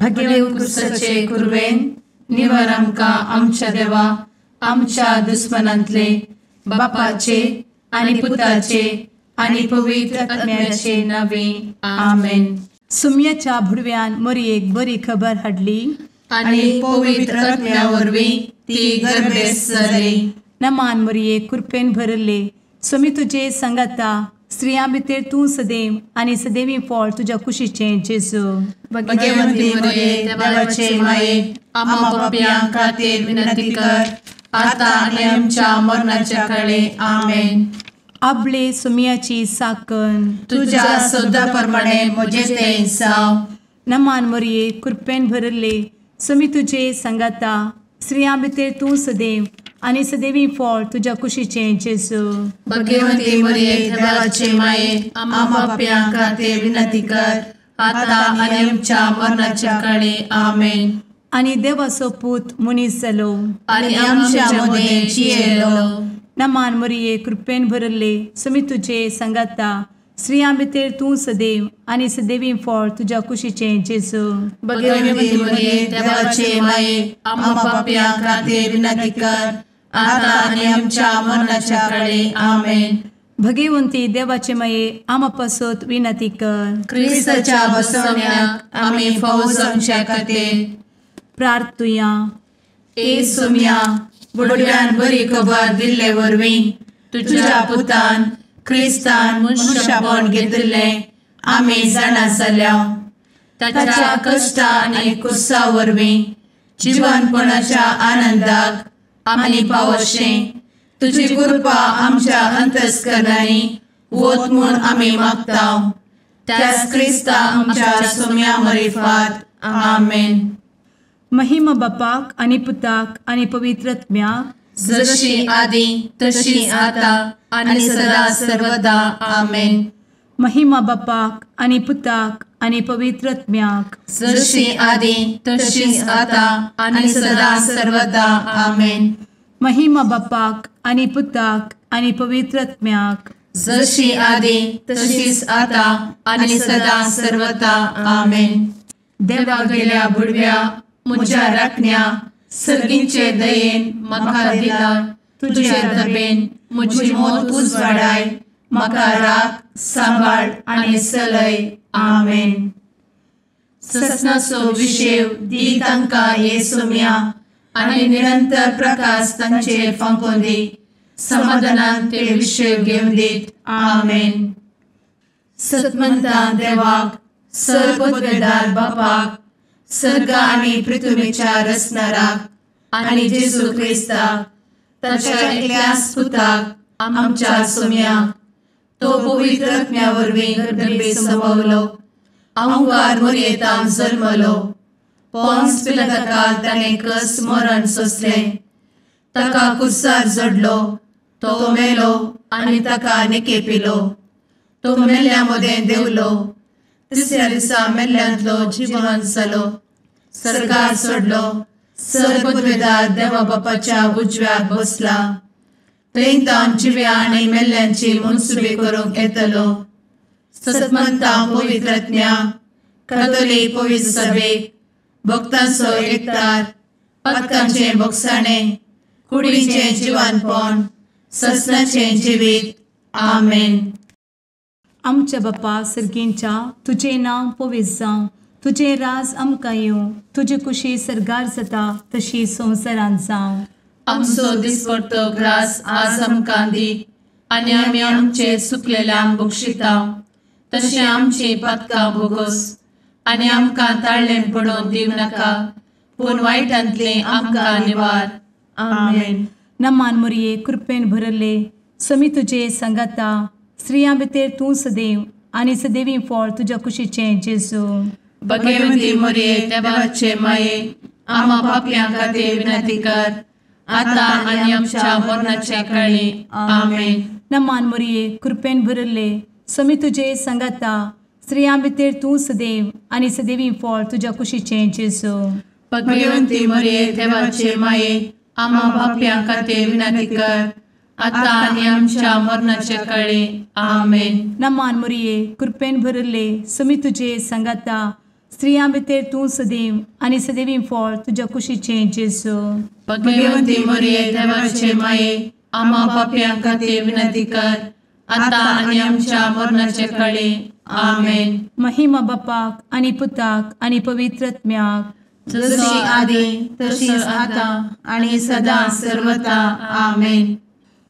भगेवन कुर्साचे कुर्वेन निवार आमकां आमच्या देवा आमच्या दुस्मनांतले बापाचे आनी पुताचे आनी पवित्र आत्म्याचे नावे आमेन. सुम्याच्या भुडव्यान मरयेक बरी खबर हाडली आनी पवित्र आत्म्या वरवीं ती गर्भेस जाली. नमान मरयेक कृपेन भरले सुमी तुजे संगता स्त्रियां भितर तूं सदैव आनी सदैवी फळ तुज्या कुशीचें जेजू. भगवंती मरिये देवाचे माये आम्हा पाप्यां खातीर विनंती कर आता आनी आमच्या मरणाच्या काळी आमेन. आपले सुमयाची साकन तुझ्या सोदा प्रमाणे म्हजे तें जाव. नमान मरये कृपेन भरले सुमी तुजे संगता स्त्रियां भितर तूं सदैव आनी सदैवी फळ तुज्या कुशीचें जेजू. भगवंती मरिये देवाचे माये आम्हा पाप्यां खातीर विनंती कर आता आनी आमच्या मरणाच्या काळी आमेन. आनी देवाचो पूत मनीस जालो आनी आमच्या मदीं जियेलो. नमान मरये कृपेन भरले सुमी तुजे संगता स्त्रियां भितर तूं सदैव आनी सदैवी फळ तुज्या कुशीचें जेजू. भगवंती मरिये देवाचे माये आम्हा पाप्यां खातीर विनंती कर आता आनी आमच्या मरणाच्या काळी आमेन. भगवंती देवाचे माये आमा पासत विनंती कर. क्रिस्ताच्या बसवण्याक आमी फावो जावच्या खातीर प्रार्थुया. ए सुम्या बुडव्यान बरी खबर दिल्ले वरवीं तुज्या पुतान क्रिस्तान मनशापण घेतिल्लें आमी जाणा जाल्या. ताच्या कश्टा आनी कुर्सा वरवीं जिवनपणाच्या आनंदाक आमी पावशें तुजी कृपा आमच्या अंतस्करणांनी वत म्हूण आमी मागतांव. त्याच क्रिस्ता आमच्या सुम्या मरिफात आमेन. महिमा बापाक आनी पुताक आनी पवित्र आत्म्याक जशी आदी तशी आता आनी सदा सर्वदा आमेन. महिमा बापाक आनी पुताक आनी पवित्र आत्म्याक जशी आदी तशीच आता आनी सदा सर्वदा आमेन. महिमा बापाक आनी पुताक आनी पवित्र आत्म्याक जशी आदी तशीच आता आनी सदा सर्वदा आमेन. देवा गेल्या बुडव्या म्हज्या राखण्या सर्गींचे दयेन म्हाका दिला तुजे दबेन म्हजी मोत उजवाडाय म्हाका राख सांबाळ आनी चलय आमेन. ससनाचो विशेव दी तांकां हे सुम्या आनी निरंतर प्रकाश तांचेर फांकून दी. समाधानान ते विशेव घेवन दीत आमेन. सतमंता देवाक सर्वपदवेदार बापाक सर्ग आनी पृथ्वीच्या रचणाराक आनी जेजू क्रिस्ताक ताच्या एकल्याच पुताक आमच्या सुम्याक तो पवित्र आत्म्या वरवीं गर्भे संभवलो. अंगार मरयेंत जल्मलो. पोन्स पिलाताकाल ताणें कस मरण सोंसलें. ताका कुर्सार जडलो. तो मेलो आनी ताका निकेपिलो. तो मेल्ल्या मदें देंवलो. तिसऱ्या दिसा मेल्ल्यांतलो जिवंत जालो. सर्गार चडलो. सर्वपदवेदार देवा बापाच्या उजव्याक बसला. थंय जिव्या आनी मेल्ल्यांची मनसुबी करूंक येतलो. सतमंता पवित्र आत्म्या कातोलीक पवित्र सभेक भक्तांचो एकठार पातकांचें भोगसाणें कुडीचें जिवनपण ससनाचें जिवीत आमेन. आमच्या बापा सर्गींच्या तुजें नांव पवित्र जावं. तुजें राज आमकां येवं. तुजी कुशी सर्गार जाता तशी संवसारांत जावं. आमचो दिसपडटो ग्रास आज आमकां दी आनी आमी आमचे चुकलेल्यांक बक्षितांव. तशें आमची पातकां भोगोस आनी आमकां ताळ्ळें पडोवन दिव नाका पूण वायटांतलें आमकां निवार आमेन. नमान मरये कृपेन भरले समी तुजे संगता स्त्रियां भितर तूं सदैव आनी सदैवी फळ तुज्या कुशीचें जेजू. भगवंती मरिये देवाचे माये आम्हा पाप्यां खातीर विनंती कर आता आनी आमच्या मरणाच्या काळी आमेन. नमान मरये कृपेन भरले समी तुजे संगता स्त्रियां भितर तूं सदैव आनी सदैवी फळ तुज्या कुशीचें जेजू. भगवंती मरिये देवाचे माये आम्हा पाप्यां खातीर विनंती कर आता आनी आमच्या मरणाच्या काळी आमेन. नमान मरये कृपेन भरले समी तुजे संगता स्त्रियां भितर तूं सदैव आनी सदैवी फळ तुज्या कुशीचें जेजू. भगवंती मरिये देवाचे माये, आम्हा पाप्यां खातीर विनंती कर, आता आनी आमच्या मरणाचे काळी. आमेन. महिमा बापाक आनी पुताक आनी पवित्र आत्म्याक, जशी आदी तशीच आता आणि सदा सर्वदा. आमेन.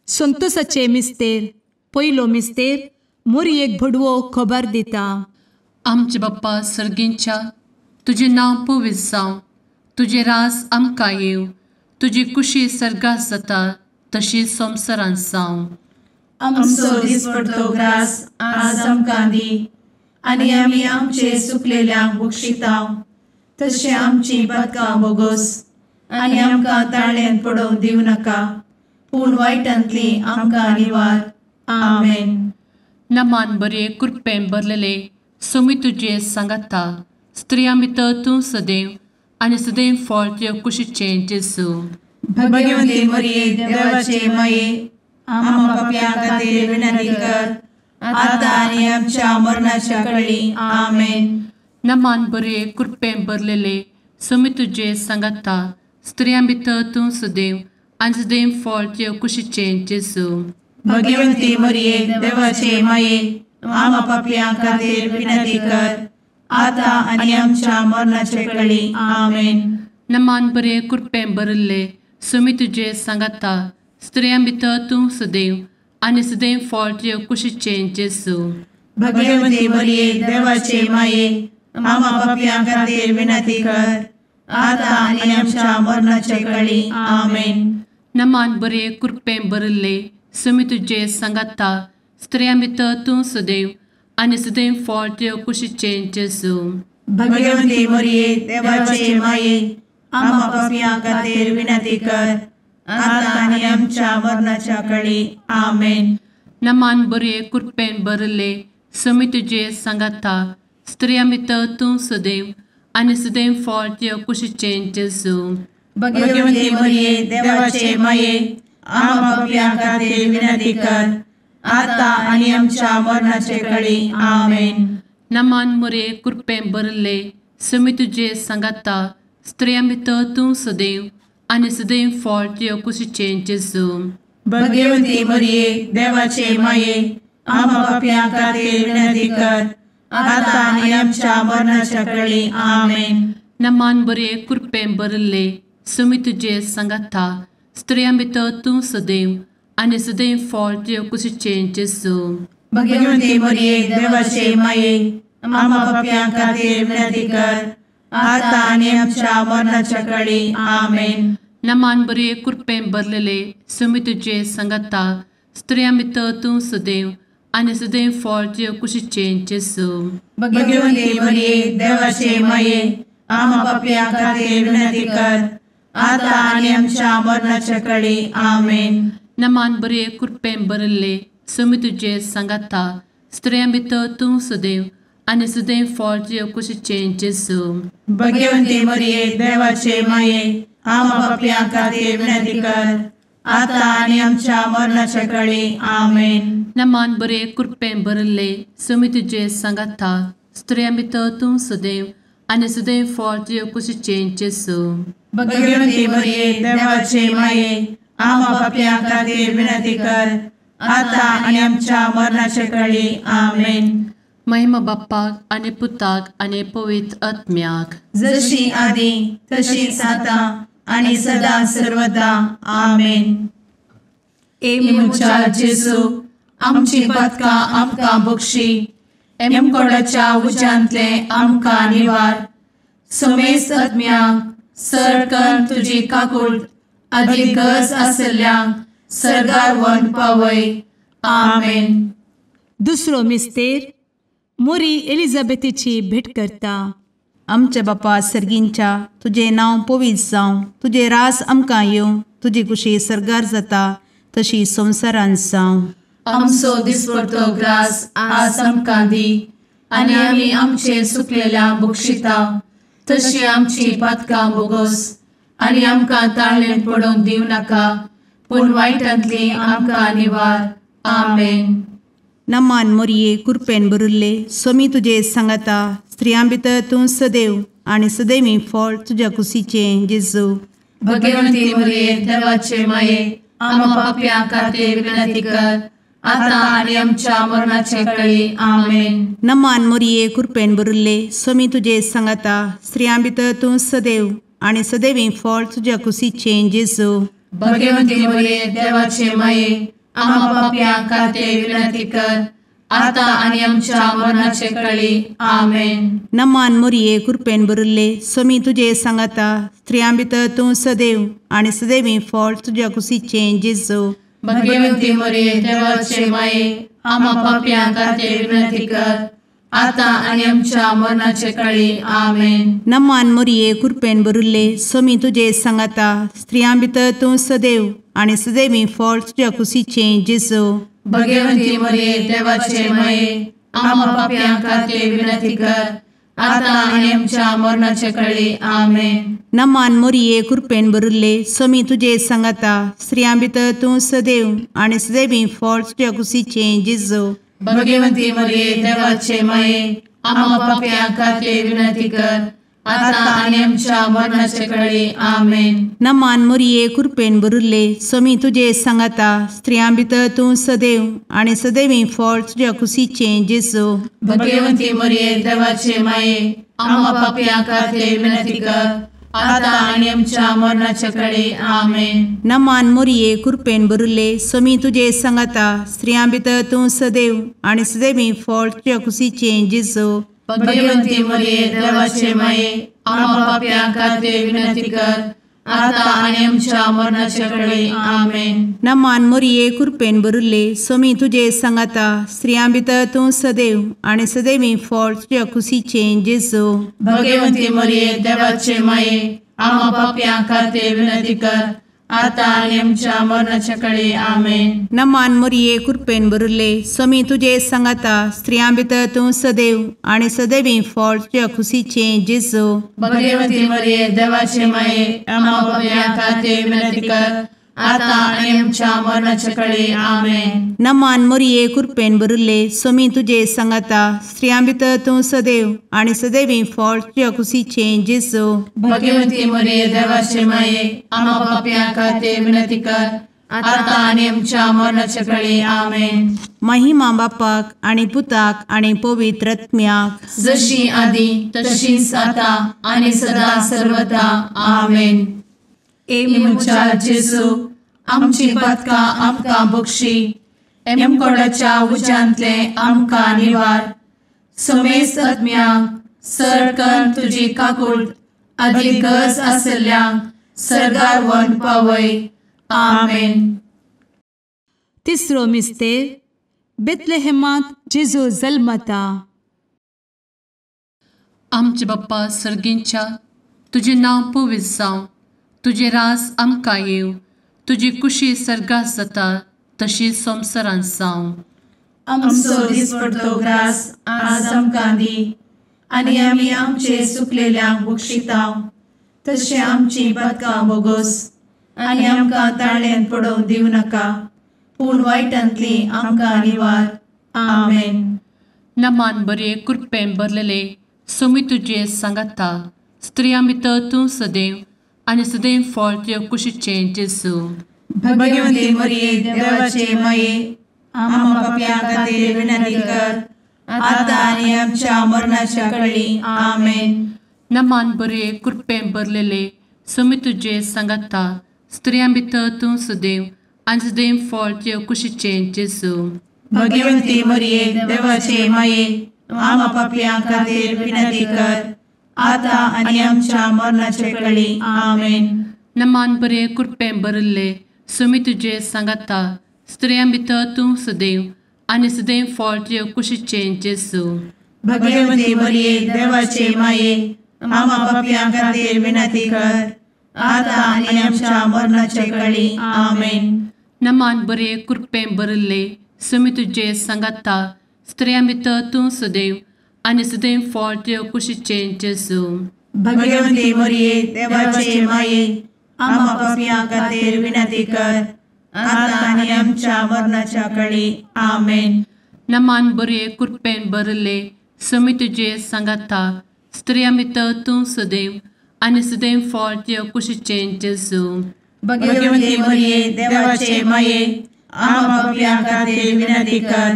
संतोसाचे मिस्तेर. पयलो मिस्तेर. मोरयेक भडवो खबर दिता. आमचे बाप्पा सर्गींच्या, तुझे नाव पवित्र जावं, तुझे राज आमकां येव, तुजी कुशी सर्गात जाता तशी संवसारांत जावं. आमचो दिसपडटो ग्रास आज आमकां दी, आनी आमी आमचे सुकलेल्यांक बक्षिताव, तशें आमची पातकां बोगोस आनी आमकां ताळ्यान पडोवंक दिवं नाका, पूण वायटांतली आमकां निवार. आमेन. नमान बरे कृपेन भरलेले सोमी तुजे सांगाता, स्त्रियां भितर तूं सदैव आनी सदैव फळ तुज्या कुशीचें जेजू. भगवंती मरिये देवाचे माये, आम्हा पाप्यां खातीर विनंती कर, आता आनी आमच्या मरणाच्या काळी. आमेन. नमान बरे कृपेन भरलेले सोमी तुजे सांगाता, स्त्रियां भितर तूं सदैव आनी सदैव फळ तुज्या कुशीचें जेजू. भगवंती मरिये देवाचे माये, आम्हा पाप्यां खातीर विनंती कर, आता आनी आमच्या मरणाचे काळी. आमेन. नमान बरे कृपेन भरले सोमी तुजे सांगाता, स्त्रियां भितर तूं सदैव आनी सदैव फळ तुज्या कुशीचें जेजू. भगवंती मरिये देवाचे माये, आम्हा पाप्यां खातीर विनंती कर, आता आनी आमच्या मरणाचे काळी. आमेन. नमान बरे कृपेन भरले सोमी तुजे सांगाता, स्त्रियां भितर तूं सदैव आनी सदैव फळ तुज्या कुशीचें जेजू. भगवंती मरिये देवाचे माये, आम्हा पाप्यां खातीर विनंती कर, आता आनी आमच्या मरणाच्या काळी. आमेन. नमान बरे कृपेन भरले सोमी तुजे सांगाता, स्त्रियां भितर तूं सदैव आनी सदैव फळ तुज्या कुशीचें जेजू. भगवंती मरिये देवाचे माये, आम्हा पाप्यां खातीर विनंती कर, आता आनी आमच्या मरणाचे काळी. आमेन. नमान बरे कृपेन भरले सोमी तुजे सांगाता, स्त्रियां भितर तूं सदैव आनी सदैव फळ तुज्या कुशीचें जेजू. भगवंती मरिये देवाचे माये, आम्हा पाप्यां खातीर विनंती कर, आता आनी आमच्या मरणाच्या काळी. आमेन. नमान बरे कृपेन भरले सोमी तुजे सांगाता, स्त्रियां भितर तूं सदैव आनी सदैव फळ तुज्या कुशीचें जेजू. भगवंती मरिये देवाचे माये, आम्हा पाप्यां खातीर विनंती कर, आता आनी आमच्या मरणाच्या काळी. आमेन. नमान बरे कृपेन भरलेले सोमी तुजे सांगाता, स्त्रियां भितर तूं सदैव आनी सदैव फळ तुज्या कुशीचें जेजू. भगवंती मरिये देवाचे माये, आम्हा पाप्यां खातीर विनंती कर, आता आनी आमच्या मरणाच्या काळी. आमेन. नमान बरे कृपेन भरले सोमी तुजे सांगाता, स्त्रियां भितर तूं सदैव आनी सदैव फळ तुज्या कुशीचें जेजू. भगवंती मरिये देवाचे माये, आम्हा पाप्यां खातीर विनंती कर, आता आनी आमच्या मरणाच्या काळी. आमेन. नमान बरे कृपेन भरले सोमी तुजे सांगाता, स्त्रियां भितर तूं सदैव आनी सदैव फळ तुज्या कुशीचें जेजू. भगवंती मरिये देवाचे माये, आम्हा पाप्यां खातीर विनंती कर, आता आनी आमच्या मरणाच्या काळी. आमेन. महिमा बाप्पाक आनी पुताक आनी पवित्र आत्म्याक, जशी आदी तशीच आता आनी सदा सर्वदा. आमेन. मुचा जेजू, आमची पातकां आमकां बक्षी, एमकोडाच्या उज्यांतले आमकां निवार. समेस्त आत्म्यांक सरकन तुजी काकूट, आदी गरज आसल्ल्यांक सर्गार व्हरून पावय. आमेन. दुसरो मिस्तेर. मोरी एलिझाबेथीची भेट करता. आमचे बापा सर्गींच्या, तुझे नाव पवित्र जावं, तुझे रास आमकां येवं, तुजी कुशी सर्गार जाता तशी संवसारांत जावं. आमचो दिसपडटो ग्रास आज आमकां दी, आनी आमी आमचे सुकलेल्यांक बक्षिताव, तशी आमची पातकां बोगोस आनी आमकां ताळ्यान पडोवंक दिवं नाका, पूण वायटांतली आमकां निवार. आमेन. नमान मोरये कृपेन भरुल्ले सोमी तुजे सांगाता, स्त्रियां भितर तूं सदैव आणि सदैवी फळ तुझ्या कुशीचें जेजू. भगवंती मरिये देवाचे माये आम्हा पाप्यां खातीर विनंती कर आता आणि आमच्या मरणाचे काळी आमेन. नमान मोरये कृपेन भरिल्ले स्वामी तुजे सांगाता स्त्रियां भितर तूं सदैव आणि सदैवी फळ तुझ्या कुशीचें जेजू. भगवंती मरिये देवाचे माये आम्हा पाप्यां खातीर विनंती कर आता आणि आमच्या मरणाचे काळी आमेन. नमान मोरये कृपेन भरिल्ले स्वामी तुजे सांगाता स्त्रियां भितर तूं सदैव आणि सदैवी फळ तुझ्या कुशीचें जेजू. भगवंती मरिये देवाचे माये आम्हा पाप्यां खातीर विनंती कर आता आणि आमच्या मरणाचे काळी आमेन. नमान मोरये कृपेन भरिल्ले स्वामी तुजे सांगाता स्त्रियां भितर तूं सदैव आणि सदैवी फळ तुझ्या कुशीचें जेजू. भगवंती मरिये देवाचे माये आम्हा पाप्यां खातीर विनंती कर आता आणि आमच्या मरणाचे काळी आमेन. नमान मोरये कृपेन भरिल्ले स्वामी तुजे सांगाता स्त्रियां भितर तूं सदैव आणि सदैवी फळ तुझ्या कुशीचें जेजू. भगवंती मरिये देवाचे माये आम्हा पाप्यां खातीर विनंती कर आता आणि आमच्या मरणाचे काळी आमेन. नमान मोरये कृपेन भरिल्ले स्वामी तुजे सांगाता स्त्रियां भितर तूं सदैव आणि सदैवी फळ तुझ्या कुशीचें जेजू. भगवंती मरिये देवाचे माये आम्हा पाप्यां खातीर विनंती कर आता आणि आमच्या मरणाचे काळी आमेन. नमान मोरये कृपेन भरिल्ले स्वामी तुजे सांगाता स्त्रियां भितर तूं सदैव आणि सदैवी फळ तुझ्या कुशीचें जेजू. भगवंती मरिये देवाचे माये आम्हा पाप्यां खातीर विनंती कर आता आणि आमच्या मरणाचे काळी आमेन. नमान मोरये कृपेन भरिल्ले स्वामी तुजे सांगाता स्त्रियां भितर तूं सदैव आणि सदैवी फळ तुझ्या कुशीचें जेजू. भगवंती मरिये देवाचे माये आम्हा पाप्यां खातीर विनंती कर आता आणि आमच्या मरणाचे काळी आमेन. नमान मोरये कृपेन भरिल्ले स्वामी तुजे सांगाता स्त्रियां भितर तूं सदैव आणि सदैवी फळ तुझ्या कुशीचें जेजू. भगवंती मरिये देवाचे माये आम्हा पाप्यां खातीर विनंती कर आता आणि आमच्या मरणाचे काळी आमेन. नमान मोरये कृपेन भरिल्ले स्वामी तुजे सांगाता स्त्रियां भितर तूं सदैव आणि सदैवी फळ तुझ्या कुशीचें जेजू. भगवंती मरिये देवाचे माये आम्हा पाप्यां खातीर विनंती कर आता आणि आमच्या मरणाचे काळी आमेन. महिमा बापाक आणि पुताक आणि पवित्र आत्म्याक जशी आधी तशीच आता आणि सदा सर्वदा आमेन. एमच्या जेजू आमची पदकां आमकां बक्षी एमकोडाच्या उज्यांतले आमकां निवार. समेस्त आत्म्यांक सरकन तुजी काकूट अधिक गरज आसल्ल्यांक सरगार व्हरून पावय. आमेन. तिसरो मिस्तेर बेतलेहेमांत जेजू जल्मता. आमचे बाप्पा सर्गींच्या तुजें नांव पवित्र जावं तुजें रास आमकां येव तुजी कुशी सर्गास जाता तशीच संवसारांत जावं. आमचो दिसपडटो ग्रास आज आमकां दी आनी आमी आमचे चुकलेल्यांक बक्षितांव तशें आमची पदकां बोगोस आनी आमकां ताळ्यान पडोवंक दिवं नाका पूण वायटांतली आमकां निवार. आमेन. नमान बरे कृपेन भरलेले सोमी तुजे सांगाता स्त्रियां भितर तूं सदैव आनी सदैव फळ तुज्या कुशीचें जेजू. भगवंती मरिये देवाचे माये आम्हा पाप्यां खातीर विनंती कर आता आनी आमच्या मरणाच्या काळी आमेन. नमान बरे कृपेन भरलेले सोमी तुजे सांगाता स्त्रियां भितर तूं सदैव आनी सदैव फळ तुज्या कुशीचें जेजू. भगवंती मरिये देवाचे माये आम्हा पाप्यां खातीर विनंती कर आता आनी आमच्या मरणाचे काळी आमेन. नमान बरे कृपेन भरले सोमी तुजे सांगाता स्त्रियां भितर तूं सदैव आनी सदैव फळ तुज्या कुशीचें जेजू. भगवंती मरिये देवाचे माये आम्हा पाप्यां खातीर विनंती कर आता आनी आमच्या मरणाचे काळी आमेन. नमान बरे कृपेन भरले सोमी तुजे सांगाता स्त्रियां भितर तूं सदैव आनी सदैव फळ तुज्या कुशीचें जेजू. भगवंती मरिये देवाचे माये आम्हा पाप्यां खातीर विनंती कर आता आनी आमच्या मरणाच्या काळी आमेन. नमान बरे कृपेन भरले सुमी तुझे सांगाता स्त्रियां भितर तूं सदैव आनी सदैव फळ तुझ्या कुशीचें जेजू. भगवंती मरिये देवाचे माये आम्हा पापियां खातीर विनंती कर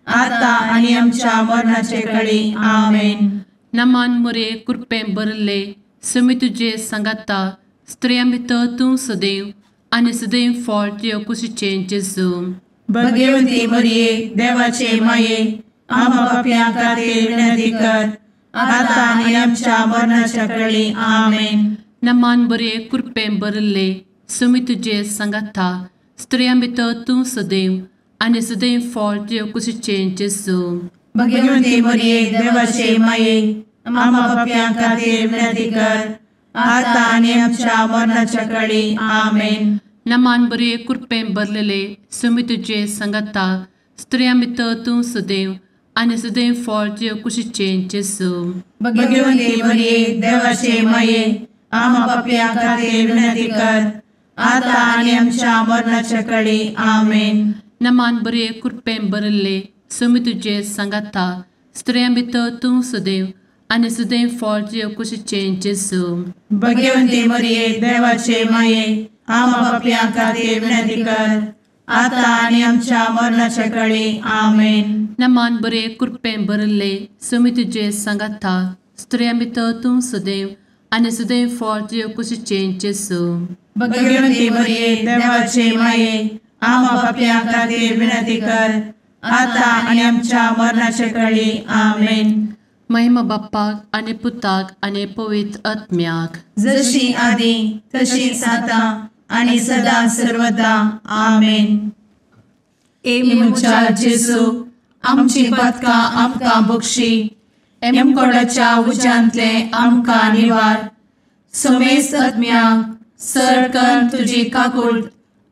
आता आनी आमच्या मरणाचे काळी आमेन. नमान मोरे कृपें भरले सुमी तुझे सांगाता स्त्रियां भितर तूं सदैव आनी सदैव फळ तुझ्या कुशीचें जेजू. भगवंती मरिये देवाचे माये आम्हा पापियां खातीर विनंती कर आता आनी आमच्या मरणाच्या काळी आमेन. नमान बरे कृपें भरले सुमी तुझे सांगाता स्त्रियां भितर तूं सदैव आनी सदैव फळ तुझ्या कुशीचें जेजू. भगवंती मरिये देवाचे माये आम्हा पापियां खातीर विनंती कर आता आनी आमच्या मरणाच्या काळी आमेन. नमान बरे कृपें भरलेले सुमी तुझे सांगाता स्त्रियां भितर तूं सदैव आनी सदैव फळ तुझ्या कुशीचें जेजू. भगवंती मरिये देवाचे माये आम्हा पापियां खातीर विनंती कर आता आनी आमच्या मरणाच्या काळी आमेन. नमान बरे कृपें भरले सुमी तुझे सांगाता स्त्रियां भितर तूं सदैव आनी सदैव फळ तुझ्या कुशीचें जेजू. भगवंती मरिये देवाचे माये आम्हा पापियां खातीर विनंती कर आता आनी आमच्या मरणाच्या काळी आमेन. नमान बरे कृपें भरले सुमी तुझे सांगाता स्त्रियां भितर तूं सदैव आनी सदैव फळ तुझ्या कुशीचें जेजू. भगवंती मरिये देवाचे माये आम्हा पापियां खातीर विनंती कर आता आनी आमच्या मरणाच्या काळी आमेन. महिमा बाप्पाक आनी पुताक आनी पवित्र आत्म्याक जशी आदी तशीच आता आनी सदा सर्वदा आमेन. मुचा जेजू आमची पदकां आमकां बक्षी एमकोडाच्या उज्यांतले आमकां निवार. सुमेस्त आत्म्यांक सरकन तुजी काकूट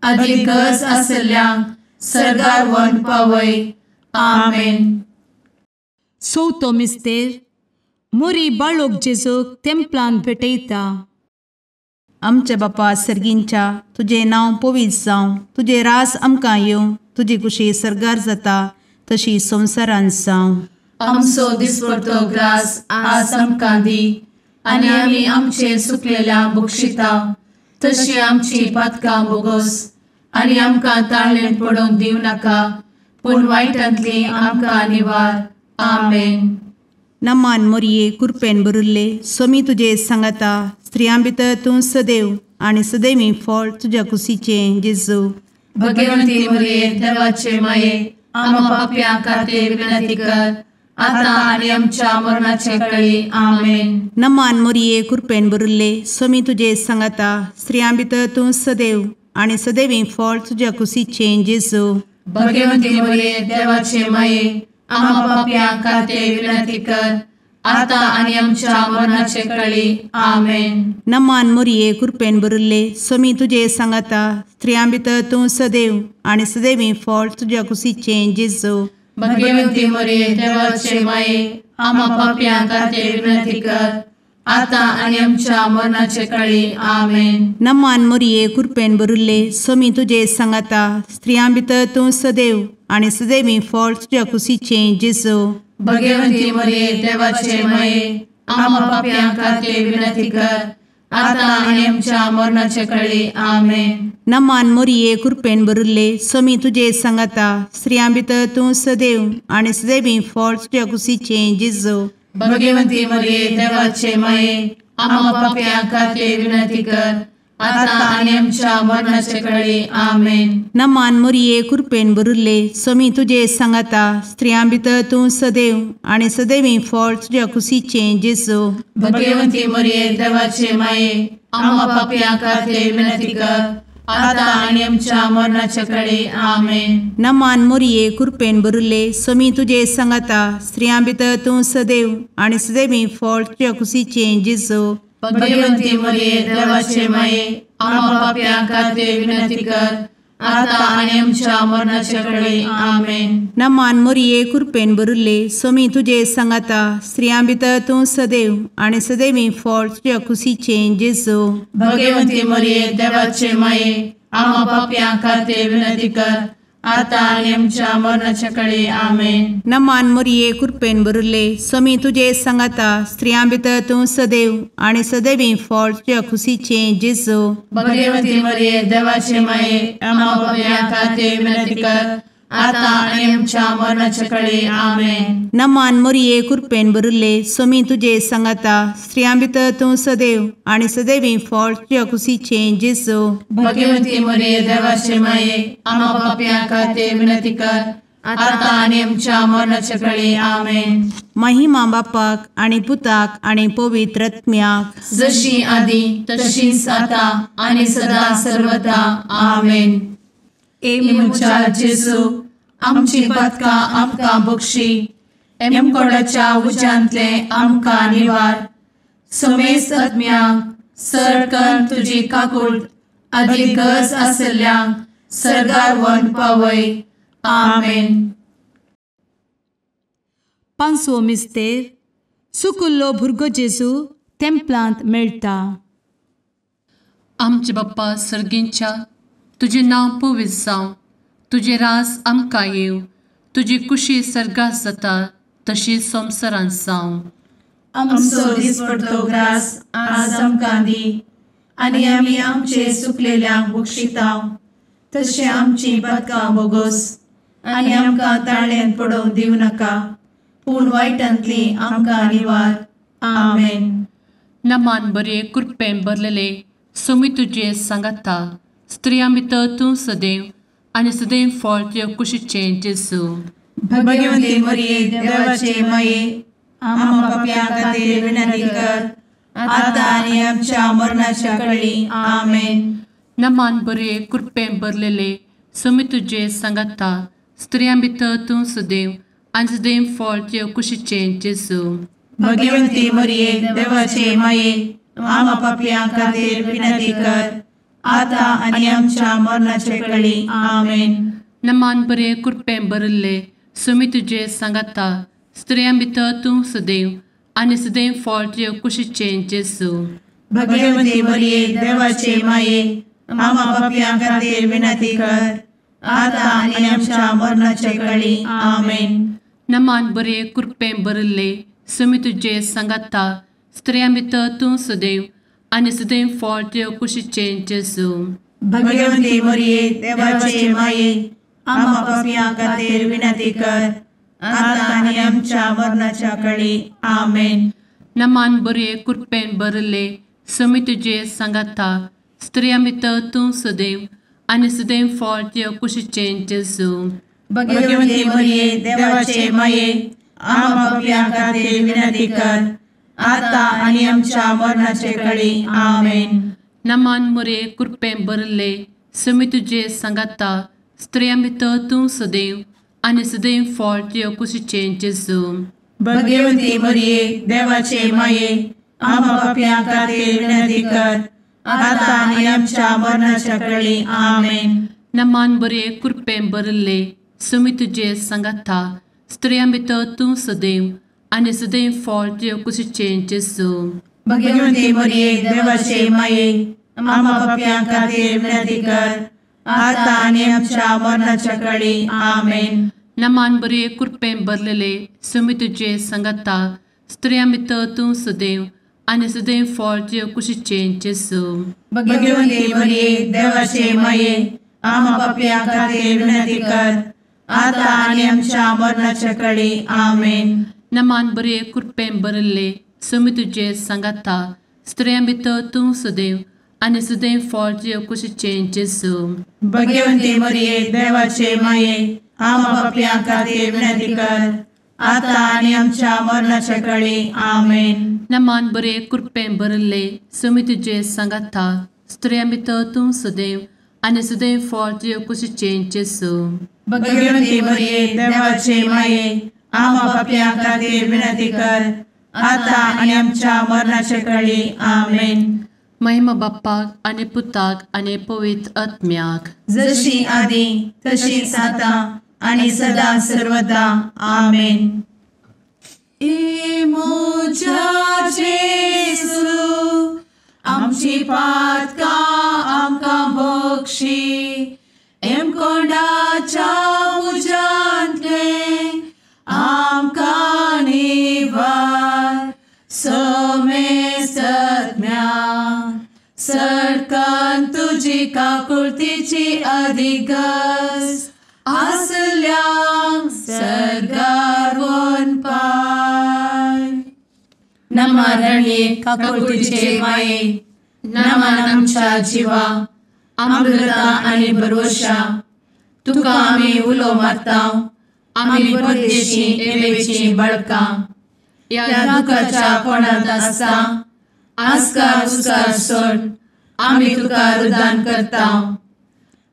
अधिक गरज आसल्यांक सरगार व्हरून पावय. आमेन. चवथो मिस्तेर मोरी बाळोक जेजूक तेंपलांत भेटयता. आमचे बापा सर्गींच्या तुझे नांव पवित्र जावं, तुझे रास आमकां येवं, तुजी कुशी सरगार जाता तशी संवसारांत जावं. आमचो दिसपडटो ग्रास आज आमकां दी आनी आमी आमचे सुकलेल्यांक बक्षिता तशी आमची पातकां बोगोस आनी आमकां ताळ्ळेंत पडोवंक दिवं नाका पूण वायटांतली आमकां निवार. आमेन. नमान मोरये कृपेन भरिल्ले सोमी तुजे सांगाता स्त्रियां भितर तूं सदैव आनी सदैवी फळ तुज्या कुशीचें जेजू. भगवंती मरिये देवाचे माये आम्हा पाप्यां खातीर विनंती कर आता आनी आमच्या मरणाचे काळी. आमेन. नमान मोरये कृपेन भरिल्ले सोमी तुजे सांगाता स्त्रियां भितर तूं सदैव आनी सदैवी फळ तुज्या कुशीचें जेजू. भगवंती मरिये देवाचे माये आम्हा पाप्यां खातीर विनंती कर आता आनी आमच्या मरणाचे काळी. आमेन. नमान मोरये कृपेन भरिल्ले सोमी तुजे सांगाता स्त्रियां भितर तूं सदैव आनी सदैवी फळ तुज्या कुशीचें जेजू. भगवंती मरिये देवाचे माये आम्हा पाप्यां खातीर विनंती कर आता आनी आमच्या मरणाचे काळी. आमेन. नमान मोरये कृपेन भरिल्ले सोमी तुजे सांगाता स्त्रियां भितर तूं सदैव आनी सदैवी फळ तुज्या कुशीचें जेजू. भगवंती मरिये देवाचे माये आम्हा पाप्यां खातीर विनंती कर आता आनी आमच्या मरणाचे काळी. आमेन. नमान मोरये कृपेन भरिल्ले सोमी तुजे सांगाता स्त्रियां भितर तूं सदैव आनी सदैवी फळ तुज्या कुशीचें जेजू. भगवंती मरिये देवाचे माये आम्हा पाप्यां खातीर विनंती कर आता आनी आमच्या मरणाचे काळी. आमेन. नमान मोरये कृपेन भरिल्ले सोमी तुजे सांगाता स्त्रियां भितर तूं सदैव आनी सदैवी फळ तुज्या कुशीचें जेजू. भगवंती मरिये देवाचे माये आम्हा पाप्यां खातीर विनंती कर आता आनी आमच्या मरणाचे काळी. आमेन. नमान मोरये कृपेन भरिल्ले सोमी तुजे सांगाता स्त्रियां भितर तूं सदैव आनी सदैवी फळ तुज्या कुशीचें जेजू. भगवंती मरिये देवाचे माये आम्हा पाप्यां खातीर विनंती कर आता आनी आमच्या मरणाचे काळी. आमेन. नमान मोरये कृपेन भरिल्ले सोमी तुजे सांगाता स्त्रियां भितर तूं सदैव आनी सदैवी फळ तुज्या कुशीचें जेजू. भगवंती मरिये देवाचे माये आम्हा पाप्यां खातीर विनंती कर आता आणि आमच्या मरणाच्या काळी आमेन. नमान मोरये कृपेन बरुले स्वामी तुझे सांगाता स्त्रियां भितर तूं सदैव आणि सदैवी फळ तुझ्या खुशीचे जेजू. भगवती मरिये देवाचे माये आम्हा पापियां खातीर विनंती कर, आता आणि आमच्या मरणाच्या काळी आमेन. नमान मोरये कृपेन बरुले स्वामी तुझे सांगाता स्त्रियां भितर तूं सदैव आणि सदैवी फळ तुझ्या खुशीचे जेजू. भगवती मरिये देवाचे माये आम्हा पापियां खातीर विनंती कर, आता आणि आमच्या मरणाच्या काळी आमेन. महिमा बापाक आणि पुताक आणि पवित्र आत्म्याक जशी आधी तशीच आता आणि सदा सर्वदा आमेन. एमुच्या जेजू आमची पदकां आमकां बक्षी, एमकोडाच्या उज्यांतले आमकां निवार. समेस्त आत्म्यांक सरकन तुजी काकूट अधिक गरज आसल्ल्यांक सर्गार व्हरून पावय. आमेन. पांचवो मिस्तेर सुकुल्लो भुरगो जेजू तेंपलांत मेळटा. आमचे बाप्पा सर्गींच्या तुझे नांव पवित्र जावं, तुझे रास आमकां येव, तुजी कुशी सर्गास जाता तशी संवसारांत जावं. आमचो दिसपडटो ग्रास आज आमकां दी, आनी आमी आमचे सुकलेल्यांक बक्षितांव. तशें आमची पदकां बोगोस आनी आमकां ताळ्यान पडोवंक दिवं नाका, पूण वायटांतली आमकां निवार. आमेन. नमान बरे कृपेन भरलेले स्वामी तुझे सांगाता स्त्रियां भितर तूं सदैव आणि सदैव फळ तुझ्या कुशीचे जेजू. भगवती मरिये देवाचे माये आम्हा पापियां खातीर विनंती कर, आता आनी आमच्या मरणाच्या काळी आमेन. नमान बरे कृपेन भरलेले स्वामी तुझे सांगाता स्त्रियां भितर तूं सदैव आणि सदैव फळ तुझ्या कुशीचे जेजू. भगवती मरिये देवाचे माये आम्हा पापियां खातीर विनंती कर, आता आनी आमच्या मरणाच्या काळी आमेन. नमान बरे कृपेन भरले स्वामी तुझे सांगाता स्त्रियां भितर तूं सदैव आणि सदैव फळ तुझ्या कुशीचे जेजू. भगवती मरिये देवाचे माये आम्हा पापियां खातीर विनंती कर, आता आनी आमच्या मरणाच्या काळी आमेन. नमान बरे कृपेन भरले स्वामी तुझे सांगाता स्त्रियां भितर तूं सदैव आणि सदैव फळ तुझ्या कुशीचे जेजू. भगवती मरिये देवाचे माये आम्हा पापियां खातीर विनंती कर, आता आनी आमच्या मरणाच्या काळी आमेन. नमान बरे कृपेन भरले स्वामी तुझे सांगाता स्त्रियां भितर तूं सदैव आणि सदैव फळ तुझ्या कुशीचे जेजू. भगवती मरिये देवाचे माये आम्हा पापियां खातीर विनंती कर, आता आनी आमच्या मरणाच्या काळी आमेन. नमान बरे कृपेन भरले स्वामी तुझे सांगाता स्त्रियां भितर तूं सदैव आणि सदैव फळ तुझ्या कुशीचे जेजू. भगवती मरिये देवाचे माये आम्हा पापियां खातीर विनंती कर, आता आनी आमच्या मरणाच्या काळी आमेन. नमान बरे कृपेन भरले स्वामी तुझे सांगाता स्त्रियां भितर तूं सदैव आणि सदैव फळ तुझ्या कुशीचे जेजू. भगवती मरिये देवाचे माये आम्हा पापियां खातीर विनंती कर, आता आनी आमच्या मरणाच्या काळी आमेन. नमान बरे कृपेन भरलेले स्वामी तुझे सांगाता स्त्रियां भितर तूं सदैव आणि सदैव फळ तुझ्या कुशीचे जेजू. भगवती मरिये देवाचे माये आम्हा पापियां खातीर विनंती कर, आता आनी आमच्या मरणाच्या काळी आमेन. नमान बरे कृपेन भरले स्वामी तुझे सांगाता स्त्रियां भितर तूं सदैव आणि सदैव फळ तुझ्या कुशीचे जेजू. भगवती मरिये देवाचे माये आम्हा पापियां खातीर विनंती कर, आता आनी आमच्या मरणाच्या काळी आमेन. नमान बरे कृपेन भरले स्वामी तुझे सांगाता स्त्रियां भितर तूं सदैव आणि सदैव फळ तुझ्या कुशीचे जेजू. भगवती मरिये देवाचे माये आम्हा पापियां खातीर विनंती कर, आता आनी आमच्या मरणाच्या काळी आमेन. महिमा बाप्पाक आणि पुताक आणि पवित्र आत्म्याक जशी आधी तशीच आता आणि सदा सर्वदा आमेन. मोजा जेसू आमची पातकां आमकां बक्षी, एम कोंडाच्या तुजी काकुळतीची अधिगस आसल्यांक सरगार वन पाय. नमारणे काकुळतीचे माये नमान आमच्या जिवा अमृता आनी भरवशा तुका आमी उलो मारता. आमी परदेशी येवेची बळकां या दुखाच्या कोणात आसता. आस्कार उस्कार सोड आमी तुका रुदान करता.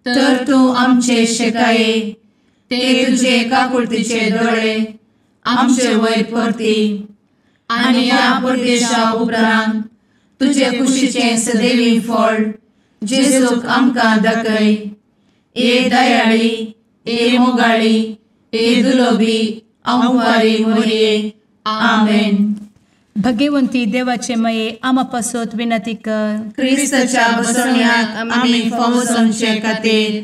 तर तूं आमचे शेकाये ते तुजे काकुळतीचे दोळे आमचे वयर परती. आनी या परदेशा उपरांत तुजे कुशीचे सदैवी फळ जेजूक आमकां दाखय. ए दयाळी ए मोगाळी ए दुलोबी अंवारी मोरये. आमेन. भगवंती देवाचे मये आमा पासत विनंती कर. क्रिस्ताच्या बसवण्याक आमी फावो समचे खातीर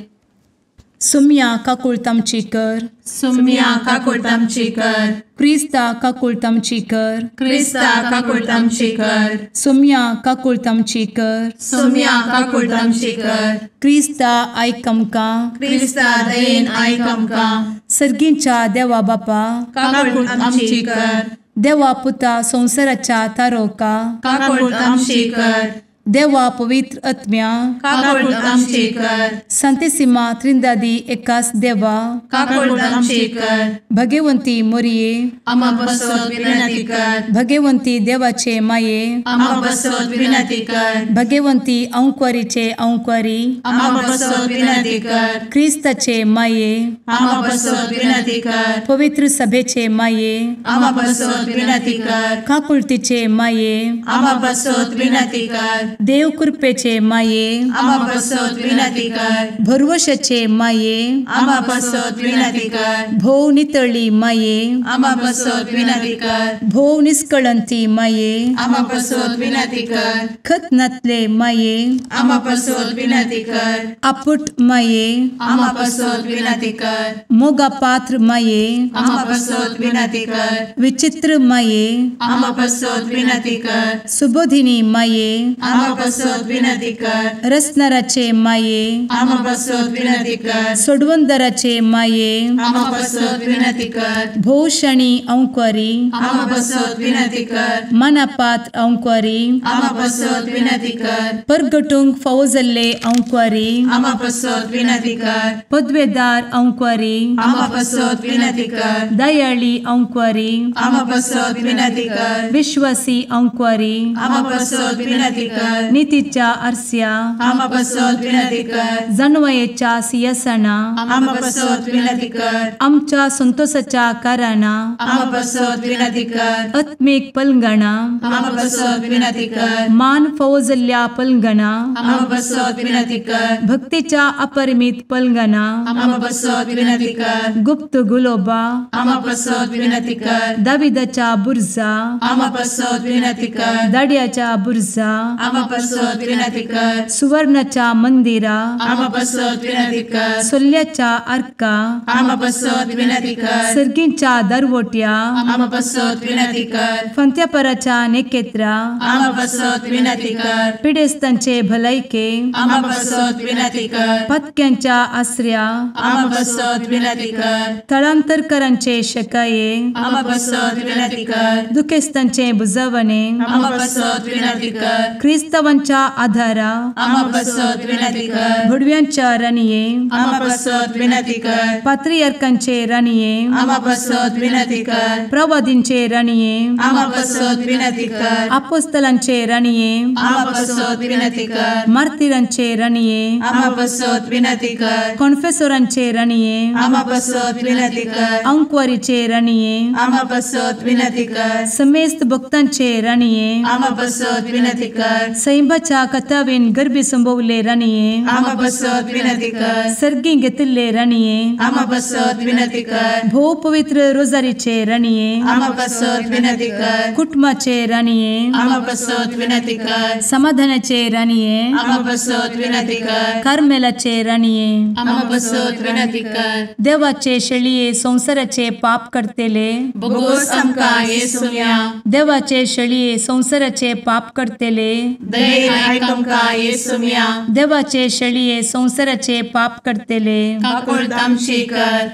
सुम्या काकुळतामची कर. सुम्या काकुळतामची कर. क्रिस्ता काकुळतामची कर. क्रिस्ता काकुळतामची कर. सुम्या काकुळतामची कर. सुम्या काकुळतामची कर. क्रिस्ता आयक आमकां. क्रिस्ता दयेन आयक आमकां. सर्गींच्या देवा बापा काकुळतामची कर. देवा पुता संसाराच्या तारोका काकुळतामची कर. देवा पवित्र आत्म्या काकुळतामची कर. सांतेसिमा त्रिंदादी एकाच देवा काकुळतामची कर. भगवंती मोरये आमा बसवत विनंती कर. भगवंती देवाचे माये आमा बसवत विनंती कर. भगवंती अंक्वारीचे अंक्वारी आमा बसवत विनंती कर. ख्रिस्ताचे माये आमा बसवत विनंती कर. पवित्र सभेचे माये आमा बसवत विनंती कर. काकुळतीचे माये आमा बसवत विनंती कर. देव कृपेचे माये आमा बसवत विनंती कर. भरवशाचे माये आमा बसवत विनंती कर. भोव नितळी माये आमा बसवत विनंती कर. भोव निष्कळंती माये आमा बसवत विनंती कर. खतनातले माये आमा बसवत विनंती कर. आपुट माये आमा बसवत विनंती कर. मोगा पात्र माये आमा बसवत विनंती कर. विचित्र माये आमा बसवत विनंती कर. सुबोधिनी माये आमा बसवत विनंती कर. रसनाराचे माये आमा बसवत विनंती कर. सोडवंदराचे माये आमा बसवत विनंती कर. भोवशणी अंक्वारी आमा बसवत विनंती कर. मनापात्र अंक्वारी आमा बसवत विनंती कर. परगटूंक फावो जाल्ले अंक्वारी आमा बसवत विनंती कर. पदवेदार अंक्वारी आमा बसवत विनंती कर. दयाळी अंक्वारी आमा बसवत विनंती कर. विश्वासी अंक्वारी आमा बसवत विनंती कर. नीतीच्या आरस्या आमा बसवत विनंती कर. जाणवायेच्या सिंहासना आमा बसवत विनंती कर. आमच्या संतोषाच्या कारणा आमा बसवत विनंती कर. आत्मिक पलंगणा आमा बसवत विनंती कर. मान फावो जाल्ल्या पलंगणा आमा बसवत विनंती कर. भक्तीच्या अपरिमित पलंगणा आमा बसवत विनंती कर. गुप्त गुलोबा आमा बसवत विनंती कर. दाविदाच्या बुर्जा आमा बसवत विनंती कर. दाड्याच्या बुर्जा आमा बसवत विनंती कर. सुवर्णाच्या मंदिरा आमा बसवत विनंती कर. सोल्ल्याच्या अर्का आमा बसवत विनंती कर. सर्गींच्या दरवोट्या आमा बसवत विनंती कर. फंत्यापराच्या नेकेत्रा आमा बसवत विनंती कर. पिडेस्तांचे भलायके आमा बसवत विनंती कर. पत्क्यांच्या आसऱ्या आमा बसवत विनंती कर. तळांतरकरांचे शेकाये आमा बसवत विनंती कर. दुखेस्तांचे बुजावणे आमा बसवत विनंती कर. ख्रिस्तावांच्या आधारा आमा बसवत विनंती कर. भडव्यांच्या राणये आमा बसवत विनंती कर. पात्रियार्कांचे राणये आमा बसवत विनंती कर. प्रवादींचे राणये आमा बसवत विनंती कर. आपोस्तलांचे राणये आमा बसवत विनंती कर. मार्तिरांचे राणये आमा बसवत विनंती कर. कॉन्फेसोरांचे राणये आमा बसवत विनंती कर. अंक्वारीचे राणये आमा बसवत विनंती कर. समेस्त भक्तांचे राणये आमा बसवत विनंती कर. सैंबाच्या कथावेन गर्भी संभवले राणये आमा बसवत विनंती कर. सर्गी घेतले राणये आमा बसवत विनंती कर. भोव पवित्र रोजारीचे राणये आमा बसवत विनंती कर. कुटुंबाचे राणये आमा बसवत विनंती कर. समाधानाचे राणये आमा बसवत विनंती कर. कार्मेलाचे राणये आमा बसवत विनंती कर. देवाचे शेळये संसाराचे पाप करतेले बोगोस आमकां येसूया. देवाचे शेळये संसाराचे पाप करतेले दये आयक आमकां येसू मिया देवाचे शेळये संवसाराचे पाप करतेले काकूळ आमची कर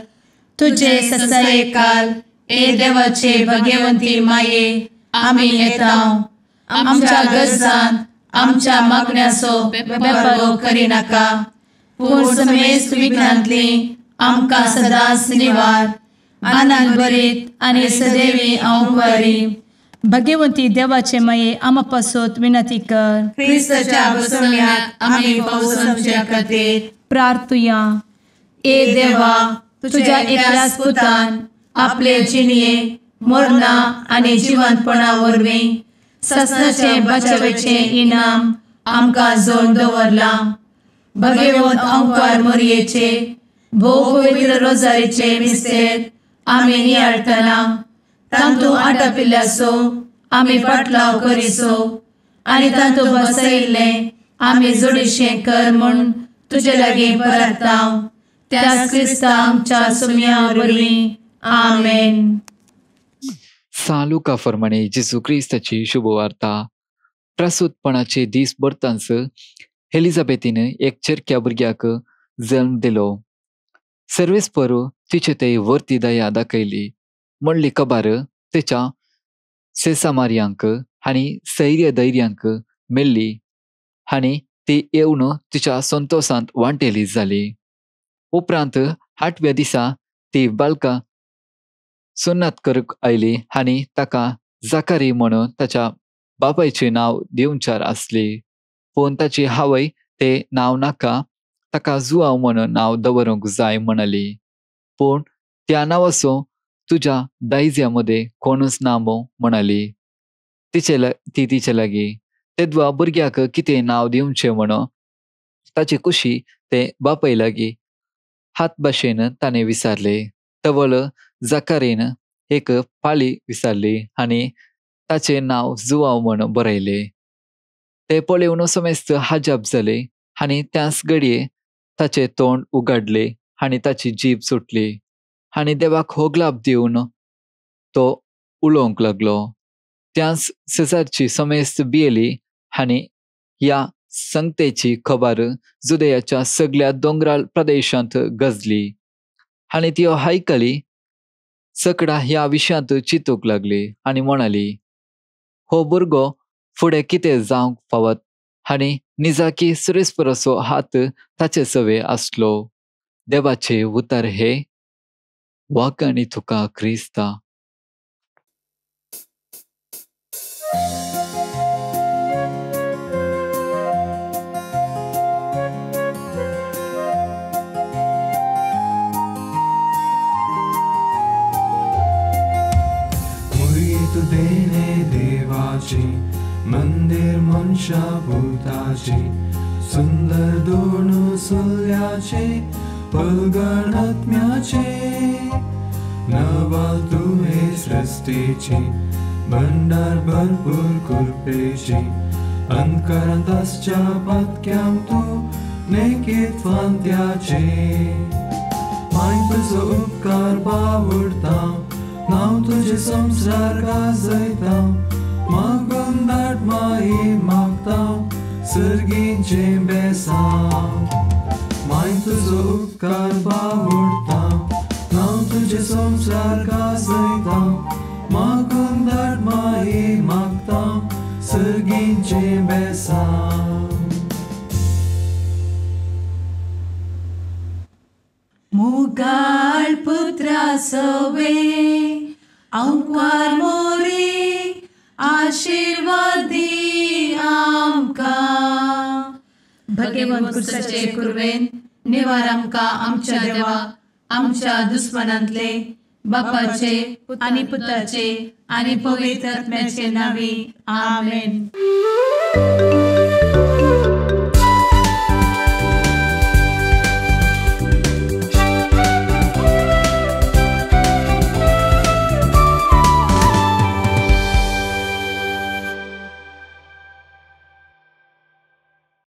तुझे ससाये काल ए देवाचे भगवंती माये आमी येता आमच्या गरजांत आमच्या मागण्याचो बेपारो करी नाका पूण समेस्त विघ्नांतली आमकां सदांच निवार आनंद बरीत आनी सदैवी आंवकारी भगवंती देवाचे माये आमा पासत विनंती कर क्रिस्ताच्या बसवण्यात आमी पावसाच्या खातीर प्रार्थुया ए देवा तुझ्या एकल्याच पुतान आपले जिणये मरणा आनी जिवंतपणा वरवीं ससनाचे बचावेचे इनाम आमकां जोड दवरला भगवंत आंवकार मोरयेचे भोव पवित्र रोजारीचे मिस्तेर आमी नियाळटना तांतू आटापिल्ल्याचो आमी पाटलाव करिसो आनी तांतू बसयिल्ले आमी जोडीशें कर म्हूण तुजे लागीं परतांव त्याच क्रिस्ता आमच्या सुम्या वरवीं आमेन. सालुका फरमाणे जेजू क्रिस्ताची शुभवार्ता. प्रसूतपणाचे दीस भरतांच एलिझाबेथीन एक चेरक्या भुरग्याक जल्म दिलो. सर्वेस्पर तिचे ते वर्ती दया दाखयली. म्हणली कबार तिच्या सेसामारियांक आनी सैर्य धैर्यांक मेल्ली आनी ती येवन तिच्या संतोषांत वांटेली जाली. उपरांत 8व्या दिसा ती बालका सुन्नात करूंक आयली आनी ताका जाकारी म्हणून ताच्या बापायचे नांव दिवचार आसली. पूण ताची आवय ते नांव नाका, ताका जुआंव म्हणून नांव दवरूंक जाय म्हणली. पूण त्या नांवाचो तुज्या दायज्या मदें कोणूच नामो म्हणली. ती तिचे लागीं तेदवा भुरग्याक कितें नांव दिवचें म्हणून ताची कुशी ते बापाय लागीं हात भाशेन ताणें विचारले. तवळ जाकारेन एक पाळी विचारली आनी ताचें नांव जुआंव म्हूण बरयले. ते पळोवन समेस्त हाजाप जाले आनी त्याच घडये ताचें तोंड उगडले आनी ताची जीब सुटली आनी देवाक होगलाप दिवन तो उलोवंक लागलो. त्याच सेजारची समेस्त भियेली आनी ह्या संगतेची खबर जुदेयाच्या सगळ्या दोंगराळ प्रदेशांत गजली आनी ती आयकली. सकडा ह्या विशयांत चिंतूंक लागली आनी म्हणली, हो भुरगो फुडें कितें जावंक फावत आनी निजाकी सुरेस्पराचो हात ताचे सवे आसलो. देवाचे उतर हे वाकाणी तुका क्रिस्ता. देणे देवाची मंदिर मनशा भूताची सुंदर दोन सुल्याचे पलगण आत्म्याचे नवाल तुहे सृष्टीची भंडार भरपूर कृपेची अंतकारांतच्या पत्क्याम तू नेकीत फांत्याचे माय तुजो उपकार बावडता नाव तुझे संसार गाजयता मागून दाट माये मागता सर्गींचे बेसांव माय तुजो उपकार बावडता नाव तुझे संसार गाजयता मागून दाट माये मागता सर्गींचे बेसांव. मुगाळ पुत्रा सवे अंकवार मोरी आशीर्वाद दी आमकां. भगवंत कुर्साचे कुरवेन निवार आमकां आमच्या देवा आमच्या दुस्मनांतले बापाचे आनी पुताचे आनी पवित्र आत्म्याचे नावी आमेन.